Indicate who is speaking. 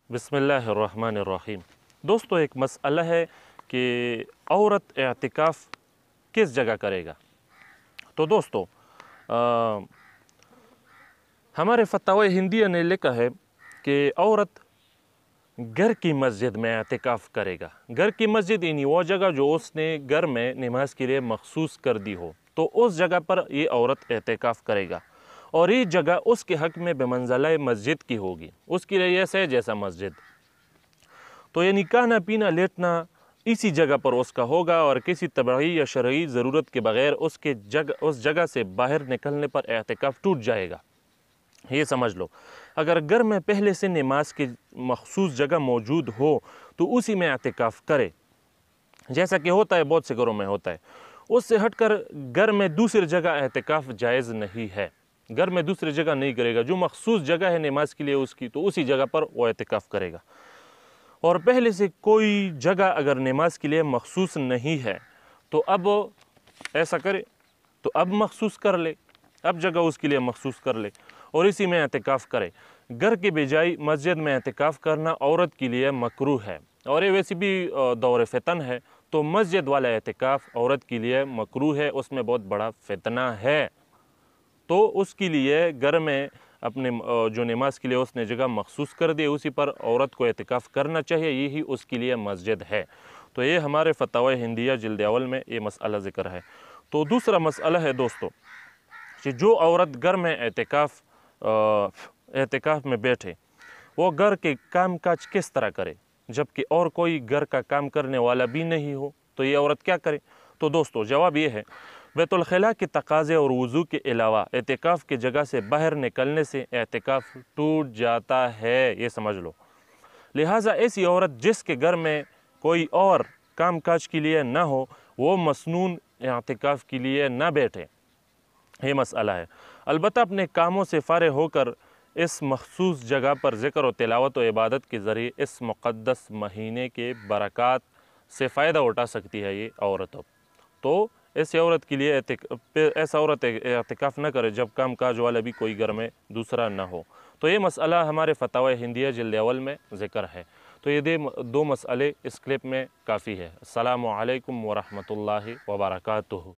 Speaker 1: बिस्मिल्लाहिर्रहमानिर्रहीम। दोस्तों, एक मसला है कि औरत एहतिकाफ़ किस जगह करेगा। तो दोस्तों, हमारे फतवा हिंदिया ने लिखा है कि औरत घर की मस्जिद में एहतिकाफ़ करेगा। घर की मस्जिद यानी वो जगह जो उसने घर में नमाज के लिए मखसूस कर दी हो, तो उस जगह पर ये औरत एहतिकाफ़ करेगा और ये जगह उसके हक़ में बेमंज़िला मस्जिद की होगी, उसके लिए ऐसे जैसा मस्जिद। तो यानी खाना पीना लेटना इसी जगह पर उसका होगा और किसी तबई या शरई ज़रूरत के बग़ैर उस जगह से बाहर निकलने पर एहतिकाफ़ टूट जाएगा। ये समझ लो, अगर घर में पहले से नमाज की मखसूस जगह मौजूद हो तो उसी में एहतिकाफ़ करे, जैसा कि होता है बहुत से घरों में होता है। उससे हटकर घर में दूसरी जगह एहतिकाफ़ जायज़ नहीं है। घर में दूसरी जगह नहीं करेगा, जो मखसूस जगह है नमाज के लिए उसकी, तो उसी जगह पर वो एहतिकाफ़ करेगा। और पहले से कोई जगह अगर नमाज के लिए मखसूस नहीं है तो अब ऐसा करे, तो अब मखसूस कर ले, अब जगह उसके लिए मखसूस कर ले और इसी में एहतिकाफ़ करे। घर के बजाय मस्जिद में एहतिकाफ़ करना औरत के लिए मकरूह है और ये वैसे भी दौर फितन है, तो मस्जिद वाला एहतिकाफ़ औरत के लिए मकरूह है, उसमें बहुत बड़ा फितना है। तो उसके लिए घर में अपने जो नमाज के लिए उसने जगह मखसूस कर दी, उसी पर औरत को एहतिकाफ़ करना चाहिए, यही उसके लिए मस्जिद है। तो ये हमारे फतवा हिंदिया जिल्द अव्वल में ये मसला ज़िक्र है। तो दूसरा मसला है दोस्तों कि जो औरत घर में एहतिकाफ़ में बैठे, वो घर के काम काज किस तरह करे, जबकि और कोई घर का काम करने वाला भी नहीं हो, तो ये औरत क्या करे। तो दोस्तों, जवाब ये है, बैतुल खला के तकाज़े और वज़ू के अलावा एहतिकाफ़ की जगह से बाहर निकलने से एहतिकाफ़ टूट जाता है, ये समझ लो। लिहाजा ऐसी औरत जिसके घर में कोई और काम काज के लिए ना हो, वो मसनून एहतिकाफ़ के लिए ना बैठे, ये मसला है। अलबत्ता अपने कामों से फ़ारिग़ होकर इस मखसूस जगह पर ज़िक्र और तिलावत और इबादत के ज़रिए इस मुक़द्दस महीने के बरक़ात से फ़ायदा उठा सकती है ये औरत। तो ऐसी औरत के लिए ऐसा औरत एहतिकाफ़ न करे जब काम काज वाला भी कोई घर में दूसरा ना हो। तो ये मसला हमारे फतवा हिंदिया जिल्द अव्वल में ज़िक्र है। तो ये दो मसले इस क्लिप में काफ़ी है। अस्सलामु अलैकुम व रहमतुल्लाहि व बरकातुहू।